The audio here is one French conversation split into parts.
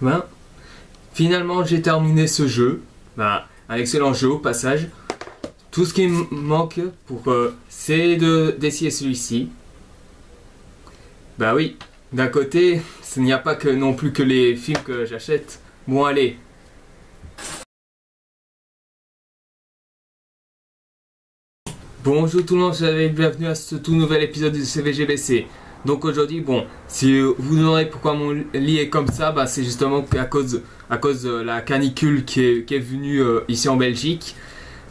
ben, finalement j'ai terminé ce jeu. Ben, un excellent jeu au passage. Tout ce qui me manque c'est d'essayer celui-ci. Bah oui, d'un côté, il n'y a pas que non plus que les films que j'achète. Bon allez. Bonjour tout le monde, bienvenue à ce tout nouvel épisode du CVGBC. Donc aujourd'hui, bon, si vous vous demandez pourquoi mon lit est comme ça, bah c'est justement à cause de la canicule qui est venue ici en Belgique.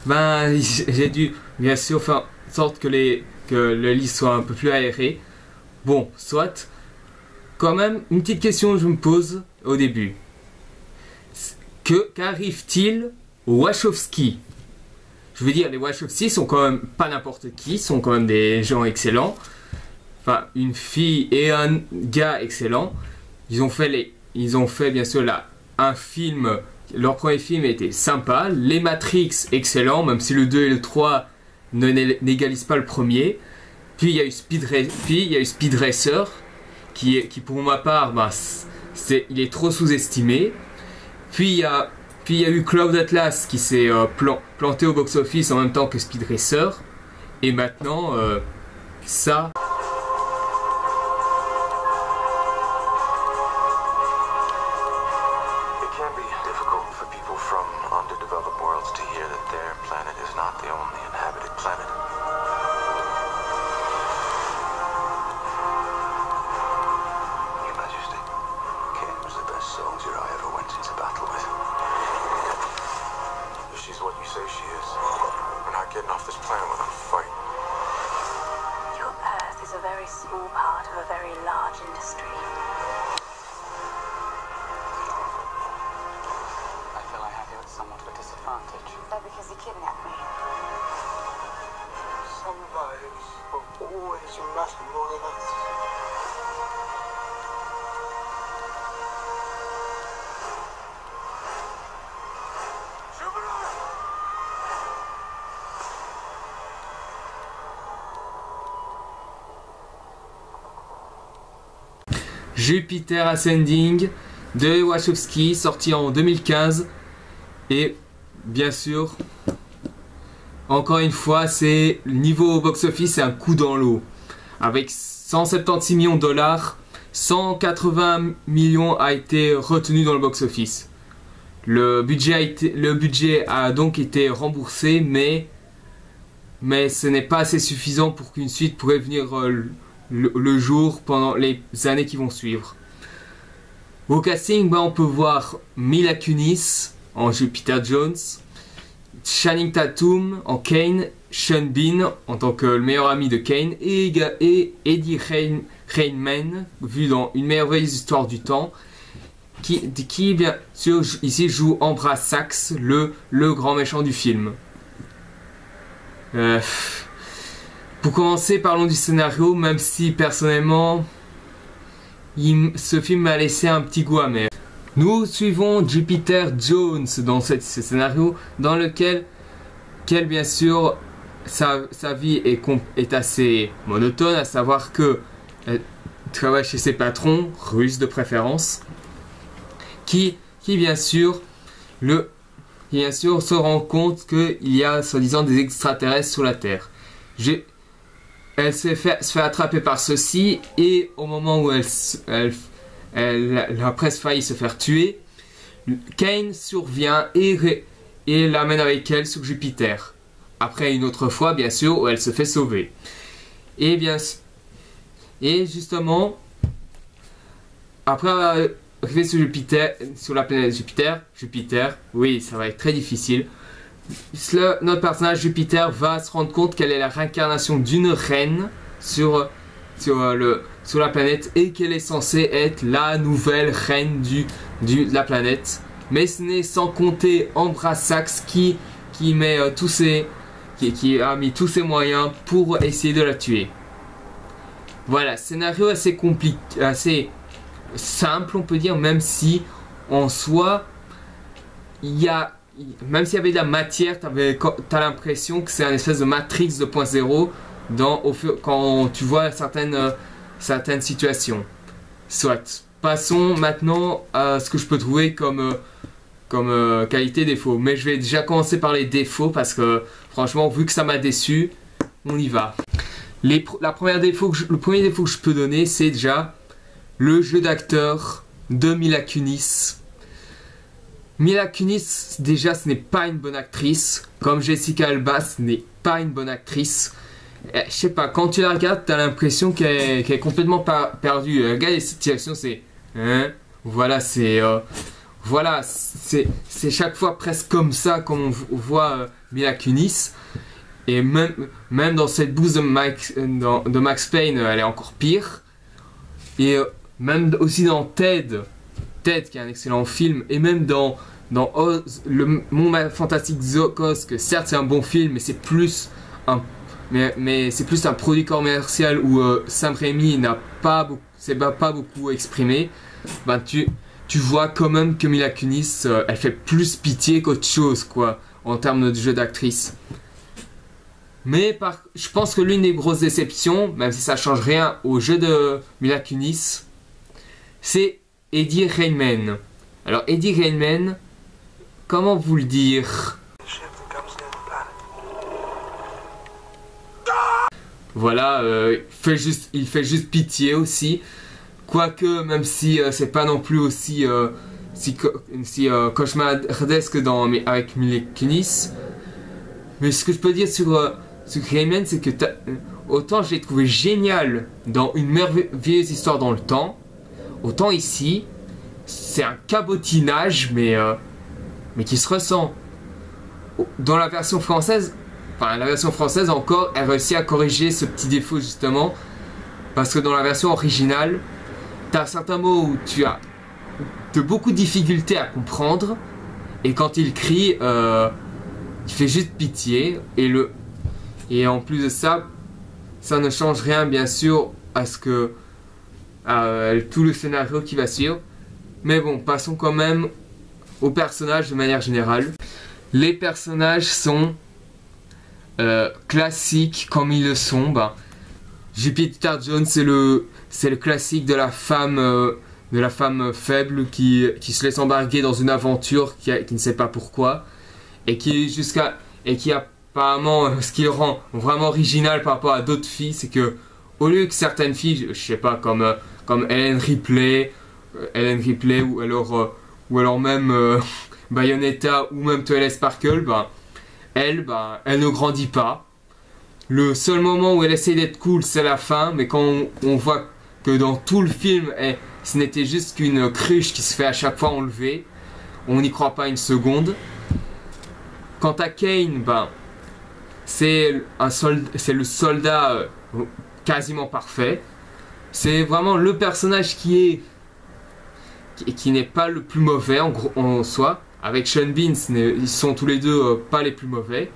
Ben j'ai dû bien sûr faire en sorte que le lit soit un peu plus aéré. Bon, soit. Quand même, une petite question que je me pose au début. Qu'arrive-t-il aux Wachowski? Je veux dire, les Wachowski sont quand même pas n'importe qui, sont quand même des gens excellents. Enfin, une fille et un gars excellents. Ils ont fait bien sûr un film. Leur premier film était sympa. Les Matrix, excellents, même si le 2 et le 3 n'égalisent pas le premier. Puis il y a eu Speed Racer, qui pour ma part, bah, il est trop sous-estimé. Puis il y a eu Cloud Atlas qui s'est planté au box-office en même temps que Speed Racer. Et maintenant, ça... Small part of a very large industry. I feel I have you at somewhat of a disadvantage. Is that because you kidnapped me? Some lives will always matter more than others. Jupiter Ascending de Wachowski, sorti en 2015. Et bien sûr, encore une fois, c'est niveau box-office, c'est un coup dans l'eau. Avec 176 millions de dollars, 180 millions a été retenu dans le box-office. Le budget a donc été remboursé, mais ce n'est pas assez suffisant pour qu'une suite pourrait venir le jour pendant les années qui vont suivre. Au casting, on peut voir Mila Kunis en Jupiter Jones, Channing Tatum en Kane, Sean Bean en tant que le meilleur ami de Kane et Eddie Redmayne, vu dans Une merveilleuse histoire du temps, qui bien sûr ici joue Ambra Sachs, le grand méchant du film. Pour commencer, parlons du scénario, même si personnellement, ce film m'a laissé un petit goût amer. Nous suivons Jupiter Jones dans ce scénario, dans lequel bien sûr, sa vie est assez monotone, à savoir que elle travaille chez ses patrons, russes de préférence, qui bien sûr se rend compte qu'il y a soi-disant des extraterrestres sur la Terre. Elle se fait attraper par ceux-ci et au moment où elle a presque failli se faire tuer, Kane survient et l'amène avec elle sur Jupiter. Après une autre fois, bien sûr, où elle se fait sauver. Et justement, après avoir arrivé sur la planète Jupiter, oui, ça va être très difficile. Notre personnage Jupiter va se rendre compte qu'elle est la réincarnation d'une reine sur la planète et qu'elle est censée être la nouvelle reine de la planète. Mais ce n'est sans compter Ambra Sachs qui a mis tous ses moyens pour essayer de la tuer. Voilà, scénario assez compliqué, assez simple on peut dire, même si en soi même s'il y avait de la matière, t'as l'impression que c'est un espèce de Matrix 2.0 quand tu vois certaines situations. Soit. passons maintenant à ce que je peux trouver comme qualité défaut. Mais je vais déjà commencer par les défauts parce que franchement, vu que ça m'a déçu, on y va. Le premier défaut que je peux donner, c'est déjà le jeu d'acteur de Mila Kunis. Mila Kunis, déjà, ce n'est pas une bonne actrice. Comme Jessica Alba, ce n'est pas une bonne actrice. Je sais pas, quand tu la regardes, tu as l'impression qu'elle est complètement perdue. Regarde les situations, c'est... Hein, voilà, c'est... Voilà, c'est chaque fois presque comme ça qu'on voit Mila Kunis. Et même dans cette bouse de Max Payne, elle est encore pire. Et même aussi dans Ted, qui est un excellent film, et même dans Oz, le Monde Fantastique Oz, que certes c'est un bon film, mais c'est plus un produit commercial où Sam Raimi s'est pas beaucoup exprimé. Ben tu vois quand même que Mila Kunis, elle fait plus pitié qu'autre chose, quoi, en termes de jeu d'actrice. Mais je pense que l'une des grosses déceptions, même si ça change rien au jeu de Mila Kunis, c'est Eddie Redmayne. Alors Eddie Redmayne, comment vous le dire? Voilà, il fait juste pitié aussi. Quoique, même si c'est pas non plus aussi cauchemardesque avec Mila Kunis. Mais ce que je peux dire sur Redmayne, c'est que autant je l'ai trouvé génial dans Une merveilleuse histoire dans le temps, autant ici, c'est un cabotinage, mais qui se ressent. Dans la version française, encore, elle réussit à corriger ce petit défaut justement, parce que dans la version originale, tu as certains mots où tu as beaucoup de difficultés à comprendre, et quand il crie, il fait juste pitié, et en plus de ça, ça ne change rien bien sûr à tout le scénario qui va suivre. Mais bon, passons quand même aux personnages de manière générale. Les personnages sont classiques comme ils le sont. Jupiter Jones, c'est le classique de la femme faible qui se laisse embarquer dans une aventure qui ne sait pas pourquoi, et qui apparemment, ce qui le rend vraiment original par rapport à d'autres filles, c'est que au lieu que certaines filles, je sais pas, comme Ellen Ripley ou alors même Bayonetta ou même Twilight Sparkle, elle ne grandit pas. Le seul moment où elle essaie d'être cool, c'est la fin, mais quand on voit que dans tout le film, ce n'était juste qu'une cruche qui se fait à chaque fois enlever, on n'y croit pas une seconde. Quant à Kane, c'est le soldat quasiment parfait. C'est vraiment le personnage qui n'est pas le plus mauvais en soi. Avec Sean Bean, ils sont tous les deux pas les plus mauvais.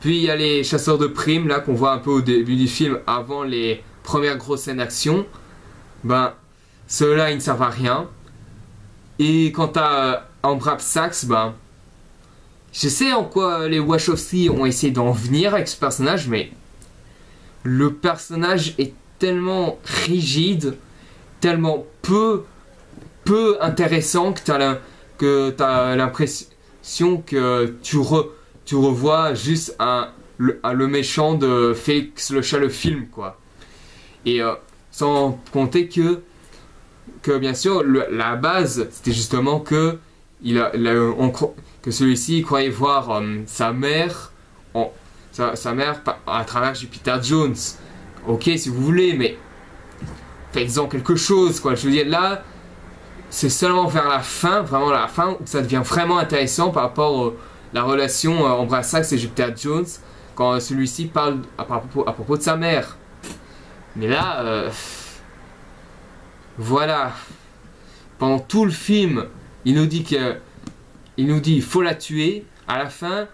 Puis il y a les chasseurs de primes là qu'on voit un peu au début du film, avant les premières grosses scènes d'action. Ceux-là ils ne servent à rien. Et quant à Ambrap Sachs, je sais en quoi les Wachowski ont essayé d'en venir avec ce personnage, mais le personnage est tellement rigide, tellement peu intéressant que tu as l'impression que tu revois juste le méchant de Félix le Chat le film, quoi. Et sans compter que bien sûr la base c'était justement que que celui-ci croyait voir sa mère à travers Jupiter Jones. Ok, si vous voulez, mais faites-en quelque chose, quoi. Je veux dire, là, c'est seulement vers la fin, vraiment la fin, où ça devient vraiment intéressant par rapport à la relation Ambrap Sachs et Jupiter Jones, quand celui-ci parle à propos de sa mère. Mais là, voilà. Pendant tout le film, il nous dit il faut la tuer. À la fin,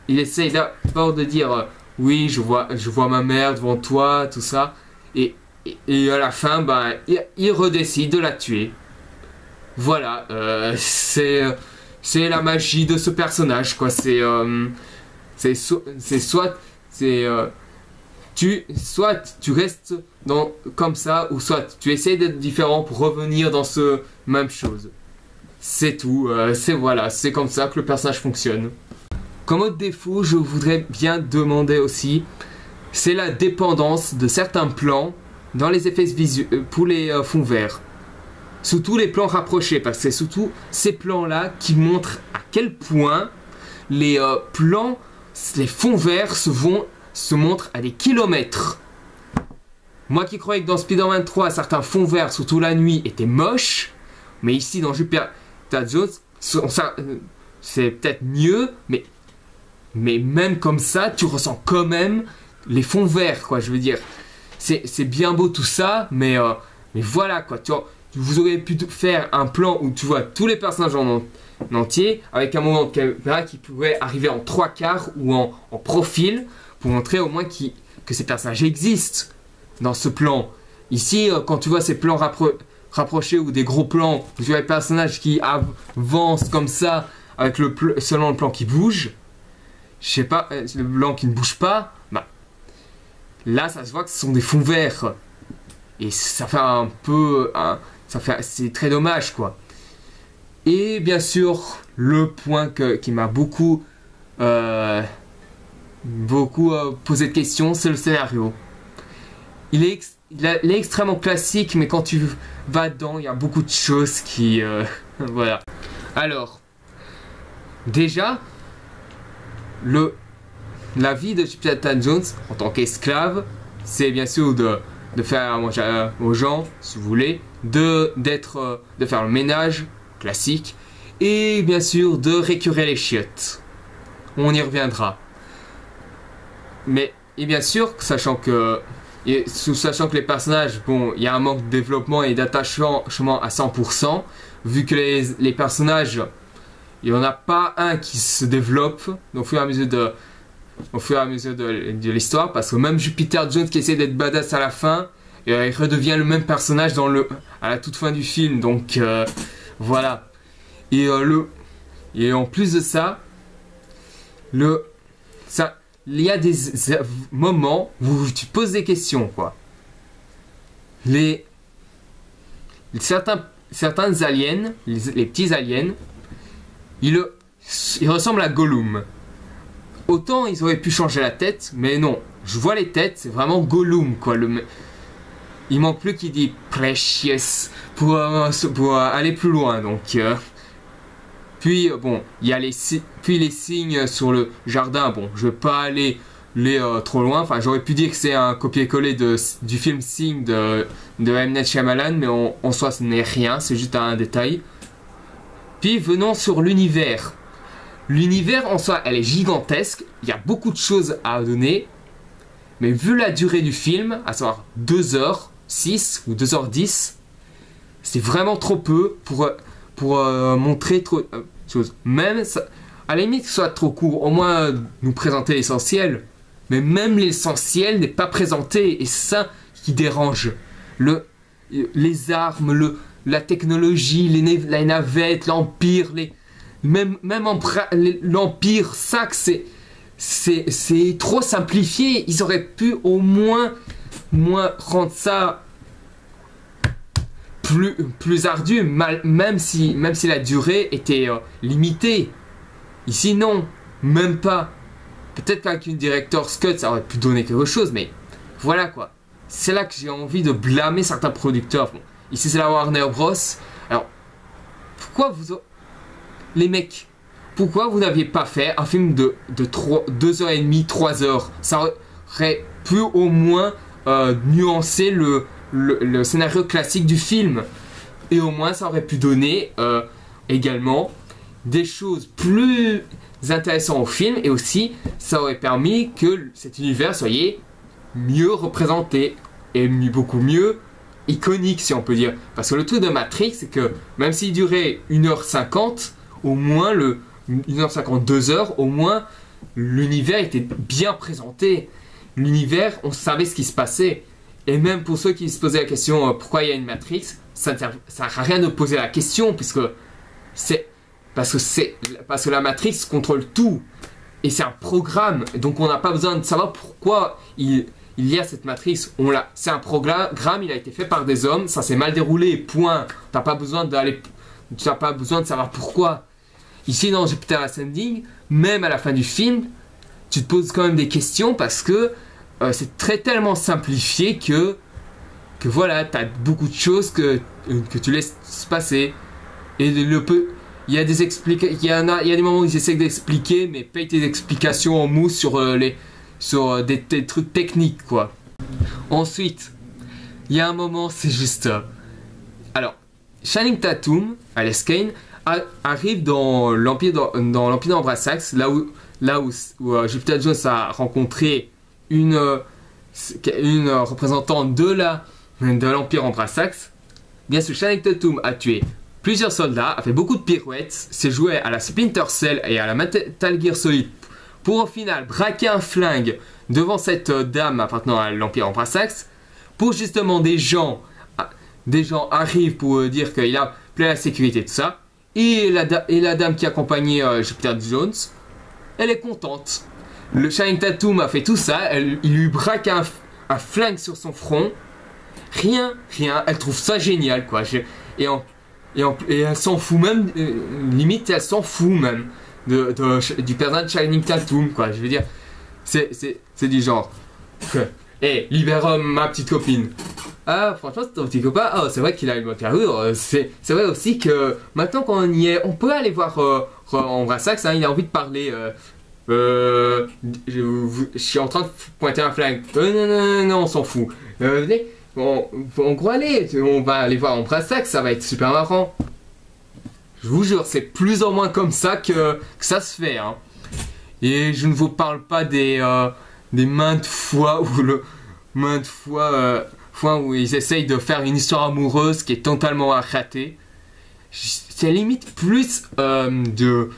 il essaye d'abord de dire oui, je vois ma mère devant toi, tout ça. Et à la fin, il redécide de la tuer. Voilà, c'est la magie de ce personnage, quoi. soit tu restes comme ça, ou soit tu essaies d'être différent pour revenir dans ce même chose. C'est tout, c'est comme ça que le personnage fonctionne. Comme autre défaut, je voudrais bien demander aussi, c'est la dépendance de certains plans dans les effets visuels pour les fonds verts. Surtout les plans rapprochés, parce que c'est surtout ces plans-là qui montrent à quel point les fonds verts se montrent à des kilomètres. Moi qui croyais que dans Spider-Man 3, certains fonds verts, surtout la nuit, étaient moches, mais ici dans Jupiter Jones, c'est peut-être mieux, mais même comme ça, tu ressens quand même les fonds verts, quoi, je veux dire. C'est bien beau tout ça, mais voilà, quoi. Vous auriez pu faire un plan où tu vois tous les personnages en entier, avec un moment de caméra qui pourrait arriver en 3/4 ou en profil, pour montrer au moins que ces personnages existent dans ce plan. Ici, quand tu vois ces plans rapprochés ou des gros plans, où tu vois les personnages qui avancent comme ça, avec seulement le plan qui bouge, je sais pas, le blanc qui ne bouge pas, bah, là ça se voit que ce sont des fonds verts. Et ça fait un peu... c'est très dommage, quoi. Et bien sûr, le point qui m'a beaucoup posé de questions, c'est le scénario. Il est extrêmement classique, mais quand tu vas dedans, il y a beaucoup de choses qui... voilà. Alors, déjà, la vie de Jupiter Jones en tant qu'esclave, c'est bien sûr de faire à manger aux gens, si vous voulez, de faire le ménage, classique, et bien sûr de récurer les chiottes. On y reviendra. Et bien sûr, sachant que les personnages, bon, il y a un manque de développement et d'attachement à 100%, vu que les personnages, il n'y en a pas un qui se développe au fur et à mesure de l'histoire, parce que même Jupiter Jones qui essaie d'être badass à la fin, il redevient le même personnage à la toute fin du film, donc voilà. Et en plus de ça, il y a des moments où tu poses des questions, quoi. Certains aliens, les petits aliens, ils ressemblent à Gollum. Autant ils auraient pu changer la tête, mais non. Je vois les têtes, c'est vraiment Gollum, quoi. Il manque plus qu'il dit Precious pour aller plus loin, donc... Puis, bon, il y a les signes sur le jardin. Bon, je vais pas aller trop loin. Enfin, j'aurais pu dire que c'est un copier-coller du film Signes de M. Night Shyamalan, mais en soi, ce n'est rien. C'est juste un détail. Puis, venons sur l'univers. L'univers, en soi, elle est gigantesque. Il y a beaucoup de choses à donner. Mais vu la durée du film, à savoir 2h06 ou 2h10, c'est vraiment trop peu pour montrer trop de choses. Même, à la limite que ce soit trop court, au moins nous présenter l'essentiel. Mais même l'essentiel n'est pas présenté, et c'est ça qui dérange. Les armes, la technologie, les navettes, l'Empire, même l'Empire, ça que c'est trop simplifié. Ils auraient pu au moins rendre ça plus ardu, même si la durée était limitée. Ici non, même pas. Peut-être qu'avec une director's cut ça aurait pu donner quelque chose, mais voilà, quoi. C'est là que j'ai envie de blâmer certains producteurs. Bon, ici c'est la Warner Bros. Alors, pourquoi les mecs, pourquoi vous n'aviez pas fait un film de 2h30, 3h? Ça aurait pu au moins nuancer le scénario classique du film, et au moins ça aurait pu donner également des choses plus intéressantes au film, et aussi ça aurait permis que cet univers soit mieux représenté et beaucoup mieux iconique, si on peut dire. Parce que le truc de Matrix, c'est que même s'il durait 1h50, au moins 1h50, 2h, au moins l'univers était bien présenté. L'univers, on savait ce qui se passait. Et même pour ceux qui se posaient la question pourquoi il y a une Matrix, ça ne sert à rien de poser la question, parce que la Matrix contrôle tout, et c'est un programme, donc on n'a pas besoin de savoir pourquoi il il y a cette matrice, c'est un programme, il a été fait par des hommes, ça s'est mal déroulé, point. T'as pas besoin de savoir pourquoi. Ici dans Jupiter Ascending, même à la fin du film, tu te poses quand même des questions parce que c'est tellement simplifié que voilà, t'as beaucoup de choses que tu laisses se passer. Et il y a des moments où ils essaient d'expliquer, mais payent tes explications en mousse sur des trucs techniques, quoi. Ensuite, il y a un moment, c'est juste... alors, Channing Tatum, Alice Kane, arrive dans l'Empire d'Ambrasax, là où Jupiter Jones a rencontré une représentante de l'Empire Ambrasax. Bien sûr, Channing Tatum a tué plusieurs soldats, a fait beaucoup de pirouettes, s'est joué à la Splinter Cell et à la Metal Gear Solid pour au final braquer un flingue devant cette dame appartenant à l'Empire Ambrasax, pour justement des gens arrivent pour dire qu'il a plein la sécurité et tout ça, et la dame qui accompagnait Jupiter Jones, elle est contente. Le Channing Tatum a fait tout ça, il lui braque un flingue sur son front, rien, elle trouve ça génial, quoi. Et elle s'en fout même, limite elle s'en fout même du personnage de Channing Tatum, quoi. Je veux dire, c'est du genre, libère ma petite copine. Ah, franchement, c'est ton petit copain. Oh, c'est vrai qu'il a une bonne carrure. C'est vrai aussi que maintenant qu'on y est, on peut aller voir Ambrasax, il a envie de parler. Je suis en train de pointer un flingue. Non, on s'en fout. Venez, on croit aller. On va aller voir Ambrasax, ça va être super marrant. Je vous jure, c'est plus ou moins comme ça que ça se fait. Hein. Et je ne vous parle pas des maintes fois où ils essayent de faire une histoire amoureuse qui est totalement ratée. C'est limite plus de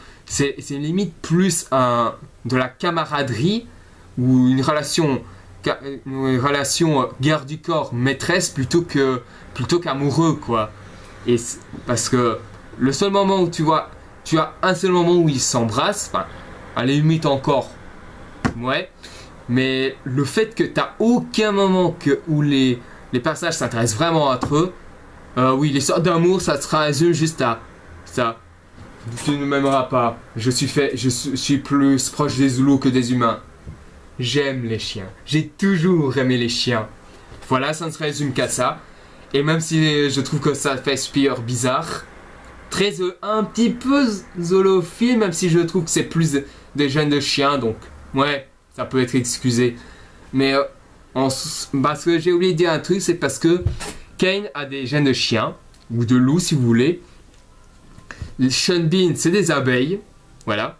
la camaraderie ou une relation garde du corps maîtresse plutôt qu'amoureux, quoi. Et parce que le seul moment où tu as un seul moment où ils s'embrassent, enfin à la limite encore, ouais, mais le fait que t'as aucun moment où les personnages s'intéressent vraiment entre eux, oui, les sortes d'amour, ça se résume juste à ça. Tu ne m'aimeras pas. Je suis plus proche des Zoulous que des humains. J'aime les chiens. J'ai toujours aimé les chiens. Voilà, ça ne se résume qu'à ça. Et même si je trouve que ça fait super bizarre, un petit peu zolophile, même si je trouve que c'est plus des gènes de chiens, donc ouais, ça peut être excusé. Mais parce que j'ai oublié de dire un truc, c'est parce que Kane a des gènes de chien, ou de loup si vous voulez. Les Sean Bean, c'est des abeilles, voilà.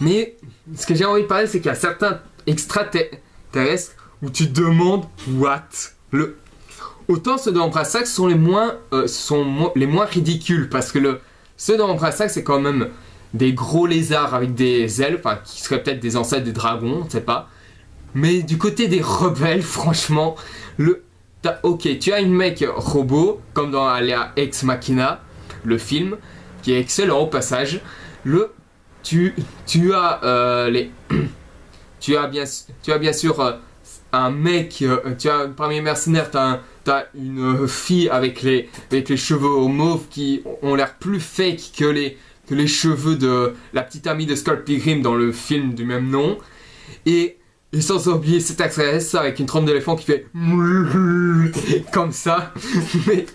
Mais ce que j'ai envie de parler, c'est qu'il y a certains extraterrestres où tu te demandes what. Autant ceux de Ambrasax sont les moins ridicules, parce que ceux de Ambrasax, c'est quand même des gros lézards avec des ailes, enfin qui seraient peut-être des ancêtres des dragons, on ne sait pas. Mais du côté des rebelles, franchement, ok, tu as une mec robot, comme dans Alea Ex Machina, le film, qui est excellent au passage. Tu as bien sûr un mec, tu as parmi les mercenaires, t'as une fille avec les cheveux mauves qui ont l'air plus fake que les cheveux de la petite amie de Scott Pilgrim dans le film du même nom. Et sans oublier cet extraterrestre avec une trompe d'éléphant qui fait comme ça. Mais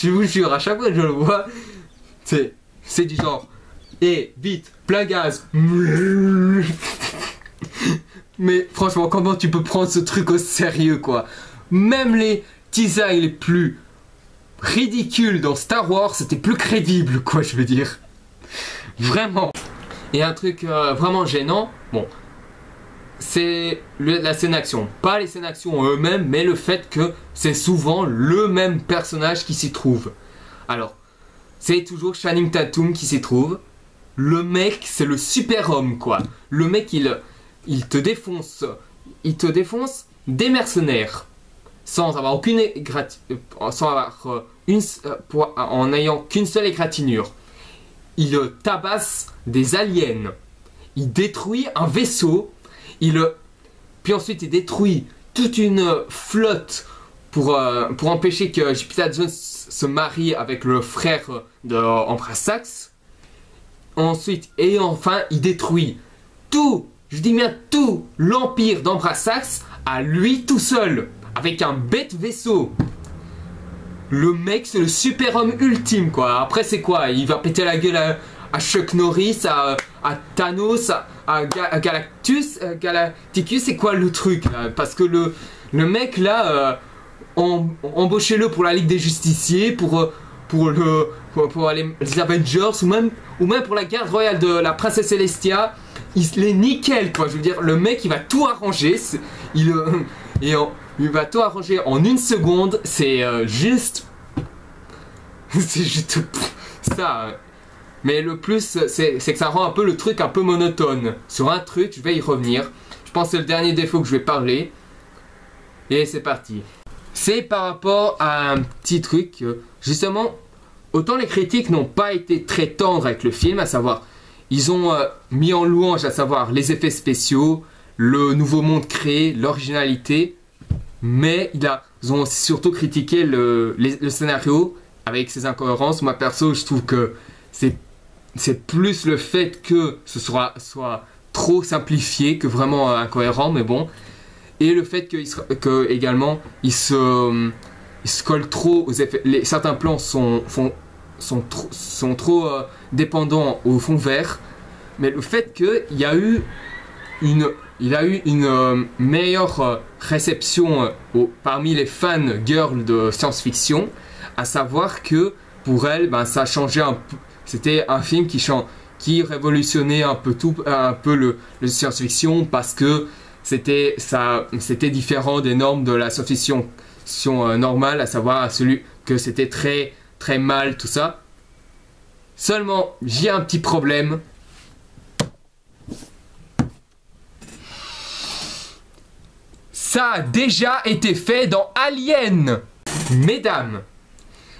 je vous jure, à chaque fois que je le vois, c'est du genre, vite, plein gaz. Mais franchement, comment tu peux prendre ce truc au sérieux, quoi? Même les designs les plus ridicules dans Star Wars, c'était plus crédible, quoi, je veux dire. Vraiment. Et un truc vraiment gênant, bon, c'est la scène d'action. Pas les scènes d'action eux-mêmes, mais le fait que c'est souvent le même personnage qui s'y trouve. Alors, c'est toujours Channing Tatum qui s'y trouve. Le mec, c'est le super-homme, quoi. Le mec, il te défonce des mercenaires sans avoir en n'ayant qu'une seule égratignure. Il tabasse des aliens. Il détruit un vaisseau. Puis ensuite il détruit toute une flotte pour empêcher que Jupiter Jones se marie avec le frère de Ambrasax. Ensuite, et enfin, il détruit tout, je dis bien tout, l'empire d'Ambrasax à lui tout seul, avec un bête vaisseau. Le mec, c'est le super-homme ultime, quoi. Après, c'est quoi? Il va péter la gueule à Chuck Norris, à Thanos, à Galactus, Galacticus, c'est quoi le truc, là? Parce que le mec, là, embauchez-le pour la Ligue des Justiciers, pour les Avengers, ou même pour la garde royale de la princesse Celestia. Il est nickel, quoi. Je veux dire, le mec, il va tout arranger. Il va tout arranger en une seconde. C'est juste ça. Mais le plus, c'est que ça rend un peu le truc un peu monotone. Sur un truc, je vais y revenir. Je pense que c'est le dernier défaut que je vais parler. Et c'est parti. C'est par rapport à un petit truc. Justement, autant les critiques n'ont pas été très tendres avec le film, à savoir, ils ont mis en louange, à savoir les effets spéciaux, le nouveau monde créé, l'originalité, mais ils ont surtout critiqué le scénario avec ses incohérences. Moi perso, je trouve que c'est plus le fait que ce soit trop simplifié que vraiment incohérent, mais bon. Et le fait que également il se colle trop aux effets. Certains plans sont trop dépendants au fond vert, mais le fait qu'il y a eu une meilleure réception parmi les fans girls de science-fiction, à savoir que pour elles, ça changeait un peu. C'était un film qui révolutionnait un peu le science-fiction, parce que c'était différent des normes de la science-fiction normale, à savoir celui que c'était très très mal, tout ça. Seulement, j'ai un petit problème. Ça a déjà été fait dans Alien. Mesdames,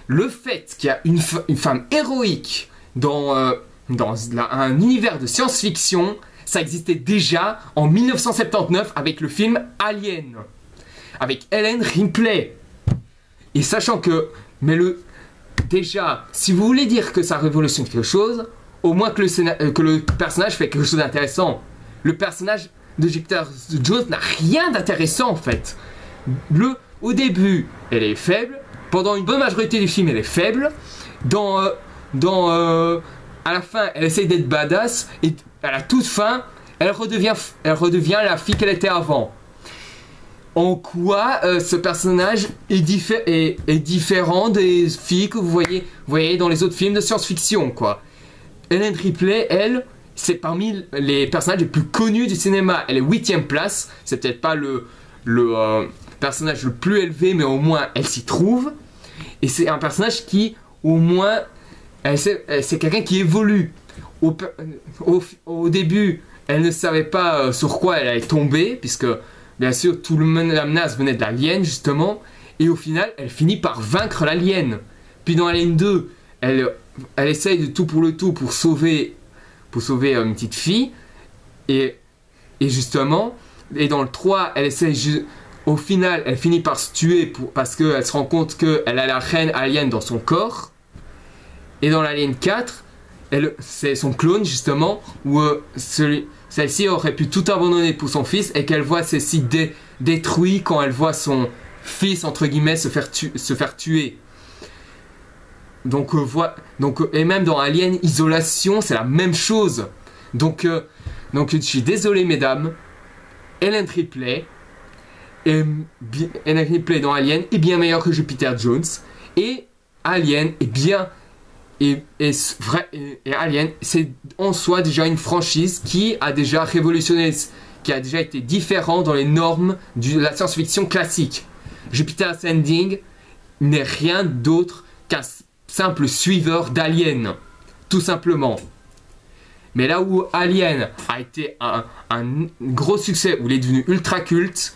le fait qu'il y a une femme héroïque dans un univers de science-fiction, ça existait déjà en 1979 avec le film Alien, avec Ellen Ripley. Et sachant que, déjà, si vous voulez dire que ça révolutionne quelque chose, au moins que le personnage fait quelque chose d'intéressant. Le personnage de Jupiter Jones n'a rien d'intéressant en fait. Au début, elle est faible. Pendant une bonne majorité du film, elle est faible. À la fin, elle essaye d'être badass. Et à la toute fin, elle redevient la fille qu'elle était avant. En quoi ce personnage est différent des filles que vous voyez dans les autres films de science-fiction, quoi. Ellen Ripley, elle, c'est parmi les personnages les plus connus du cinéma. Elle est 8e place. C'est peut-être pas le personnage le plus élevé, mais au moins elle s'y trouve. Et c'est un personnage qui, au moins, c'est quelqu'un qui évolue. Au début, elle ne savait pas sur quoi elle allait tomber, puisque bien sûr la menace venait de l'alien justement, et au final elle finit par vaincre l'alien. Puis dans Alien 2, elle essaye de tout pour le tout pour sauver une petite fille, et justement, et dans le 3, elle essaye au final, elle finit par se tuer parce qu'elle se rend compte qu'elle a la reine alien dans son corps. Et dans l'Alien 4, c'est son clone justement, où celle-ci aurait pu tout abandonner pour son fils, et qu'elle voit celle-ci détruit quand elle voit son fils entre guillemets se faire tuer. Donc et même dans Alien Isolation, c'est la même chose. Donc je suis désolé mesdames, Ellen Ripley dans Alien est bien meilleur que Jupiter Jones, et Alien est bien. Et Alien, c'est en soi déjà une franchise qui a déjà révolutionné, qui a déjà été différent dans les normes de la science-fiction classique. Jupiter Ascending n'est rien d'autre qu'un simple suiveur d'Alien, tout simplement. Mais là où Alien a été un gros succès, où il est devenu ultra culte,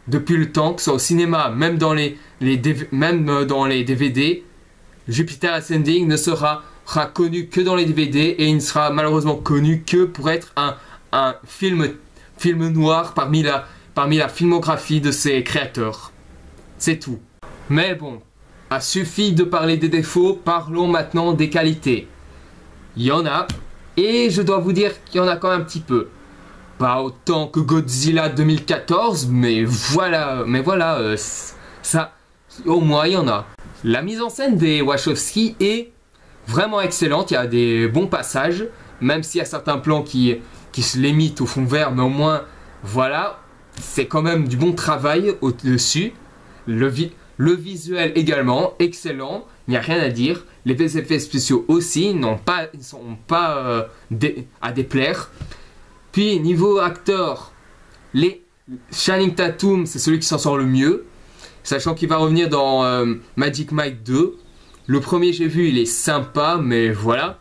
depuis le temps, que ce soit au cinéma, même dans les DVD, Jupiter Ascending ne sera connu que dans les DVD, et il ne sera malheureusement connu que pour être un film film noir parmi la filmographie de ses créateurs. C'est tout. Mais bon, a suffi de parler des défauts, parlons maintenant des qualités. Il y en a, et je dois vous dire qu'il y en a quand même un petit peu. Pas autant que Godzilla 2014, mais voilà, ça, au moins il y en a. La mise en scène des Wachowski est vraiment excellente, il y a des bons passages, même s'il y a certains plans qui se limitent au fond vert, mais au moins, voilà, c'est quand même du bon travail au-dessus. Le visuel également, excellent, il n'y a rien à dire. Les effets spéciaux aussi, ne sont pas à déplaire. Puis, niveau acteur, Channing Tatum, c'est celui qui s'en sort le mieux, sachant qu'il va revenir dans Magic Mike 2. Le premier, j'ai vu, il est sympa, mais voilà.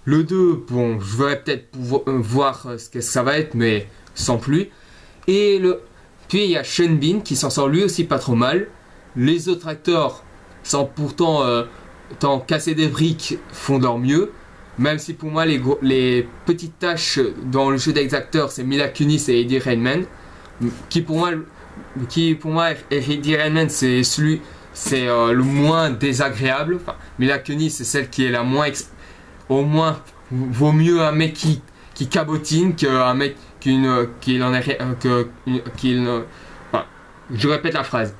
Le 2, bon, je vais peut-être voir ce que ça va être, mais sans plus. Puis, il y a Sean Bean qui s'en sort lui aussi pas trop mal. Les autres acteurs, sans pourtant casser des briques, font leur mieux. Même si pour moi, les petites tâches dans le jeu des acteurs, c'est Mila Kunis et Eddie Redmayne. Qui pour moi, Eddie Redmayne, c'est le moins désagréable. Enfin, Mila Kunis, c'est celle qui est la moins... Au moins, vaut mieux un mec qui cabotine qu'un mec je répète la phrase.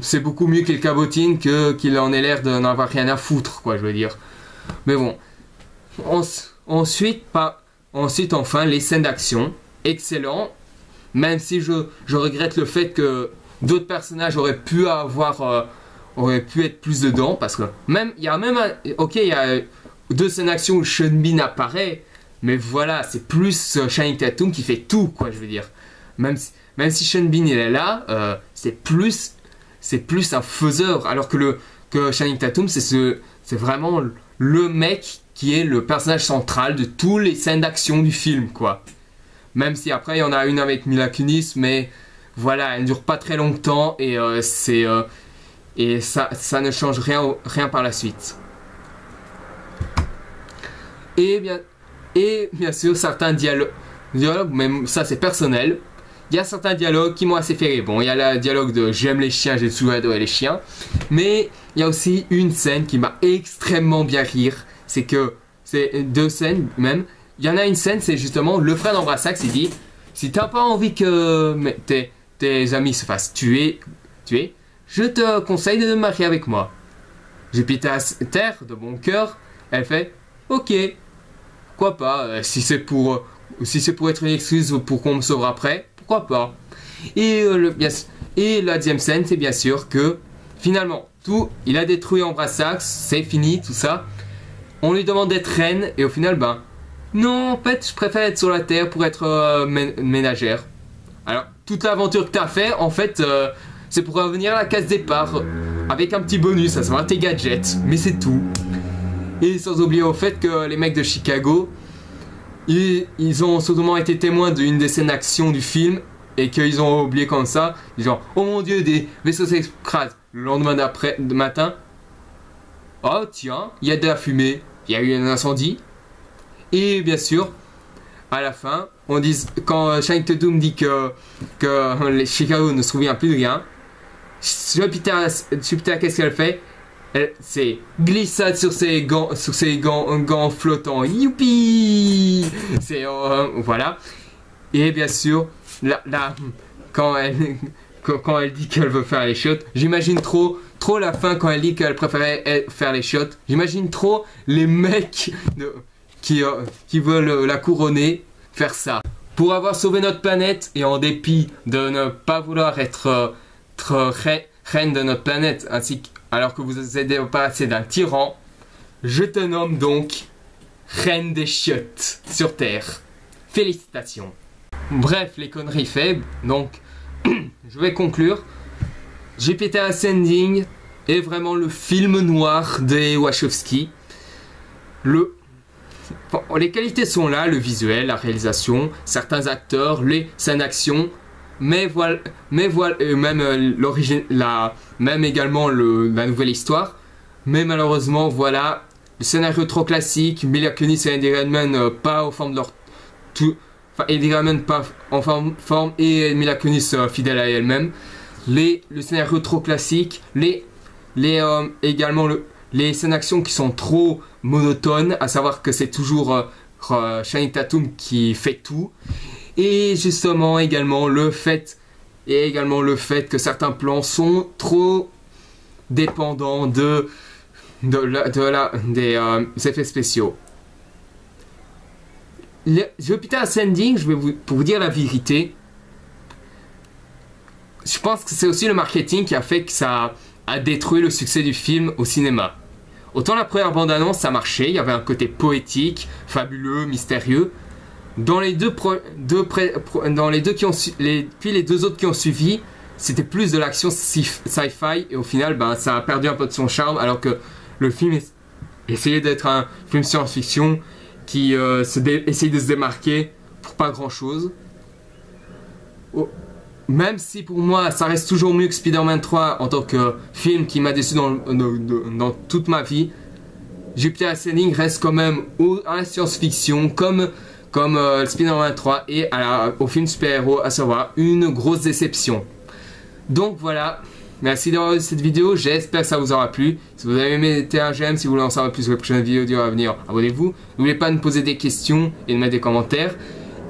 C'est beaucoup mieux qu'il cabotine qu'il en ait l'air de n'avoir rien à foutre, quoi, je veux dire. Mais bon. Ensuite, enfin, les scènes d'action. Excellent. Même si je regrette le fait que d'autres personnages auraient pu être plus dedans. Parce que il y a 2 scènes d'action où Sean Bean apparaît. Mais voilà, c'est plus Channing Tatum qui fait tout, quoi, je veux dire. Même si Sean Bean il est là, c'est plus un faiseur. Alors que Channing Tatum, c'est vraiment le mec qui est le personnage central de toutes les scènes d'action du film, quoi. Même si après il y en a une avec Mila Kunis, mais voilà, elle ne dure pas très longtemps et ça ne change rien par la suite. Et bien sûr certains dialogues, même ça c'est personnel. Il y a certains dialogues qui m'ont assez fait rire. Bon, il y a le dialogue de j'aime les chiens, j'ai toujours adoré les chiens. Mais il y a aussi une scène qui m'a extrêmement bien rire. C'est 2 scènes même. Il y en a une scène, c'est justement le frère d'Ambrasax, il dit si t'as pas envie que tes amis se fassent tuer, je te conseille de te marier avec moi. Jupiter Terre, de bon cœur, elle fait ok, pourquoi pas, si c'est pour être une excuse pour qu'on me sauve après, pourquoi pas. Et la deuxième scène, c'est bien sûr que finalement, il a détruit Ambrasax, c'est fini, tout ça. On lui demande d'être reine, et au final, non, en fait, je préfère être sur la Terre pour être ménagère. Alors, toute l'aventure que tu as fait, en fait, c'est pour revenir à la case départ, avec un petit bonus, à savoir tes gadgets, mais c'est tout. Et sans oublier au fait que les mecs de Chicago, ils ont sûrement été témoins d'une des scènes d'action du film, et qu'ils ont oublié comme ça, genre, oh mon dieu, des vaisseaux s'écrasent. Le lendemain matin, oh tiens, il y a de la fumée, il y a eu un incendie. Et bien sûr, à la fin, quand Channing Tatum dit que les Chicago ne se souvient plus de rien, Jupiter, qu'est-ce qu'elle fait? C'est glissade sur ses gants flottants. Youpi! C'est voilà. Et bien sûr, quand elle dit qu'elle veut faire les shots, j'imagine trop la fin quand elle dit qu'elle préférait faire les shots. J'imagine trop les mecs qui veulent la couronner faire ça. Pour avoir sauvé notre planète et en dépit de ne pas vouloir être reine de notre planète, alors que vous êtes débarrassé d'un tyran, je te nomme donc reine des chiottes sur Terre. Félicitations. Bref, les conneries faibles, donc je vais conclure. Jupiter Ascending est vraiment le film noir des Wachowski. Les qualités sont là, le visuel, la réalisation, certains acteurs, les scènes d'action, mais voilà, même également la nouvelle histoire. Mais malheureusement, voilà, le scénario trop classique, Mila Kunis et Eddie Redmayne pas aux formes de leur enfin Eddie Redmayne pas en forme et Mila Kunis fidèle à elle-même. Le scénario trop classique, également les scènes d'action qui sont trop monotones, à savoir que c'est toujours Channing Tatum qui fait tout. Et justement également le fait que certains plans sont trop dépendants des effets spéciaux. Jupiter Ascending, pour vous dire la vérité, je pense que c'est aussi le marketing qui a fait que ça a détruit le succès du film au cinéma. Autant la première bande-annonce, ça marchait, il y avait un côté poétique, fabuleux, mystérieux. Dans les deux puis les deux autres qui ont suivi, c'était plus de l'action sci-fi et au final, ça a perdu un peu de son charme alors que le film essayait d'être un film science-fiction qui essaye de se démarquer pour pas grand-chose. Même si pour moi, ça reste toujours mieux que Spider-Man 3 en tant que film qui m'a déçu dans toute ma vie, Jupiter Ascending reste quand même à la science-fiction comme Spider-Man 3 et au film super-héros, à savoir une grosse déception. Donc voilà, merci d'avoir vu cette vidéo, j'espère que ça vous aura plu. Si vous avez aimé, mettez un j'aime, si vous voulez en savoir plus sur les prochaines vidéos à venir, abonnez-vous. N'oubliez pas de me poser des questions et de mettre des commentaires.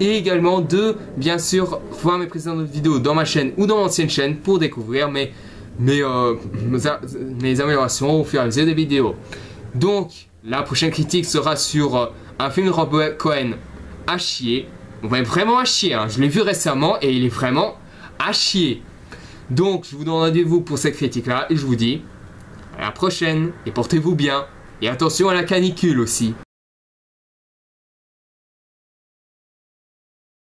Et également de, bien sûr, voir mes précédentes vidéos dans ma chaîne ou dans l'ancienne chaîne pour découvrir mes améliorations au fur et à mesure des vidéos. Donc, la prochaine critique sera sur un film de Robert Cohen à chier. On va vraiment à chier, hein. Je l'ai vu récemment et il est vraiment à chier. Donc, je vous donne rendez-vous pour cette critique-là et je vous dis à la prochaine et portez-vous bien. Et attention à la canicule aussi.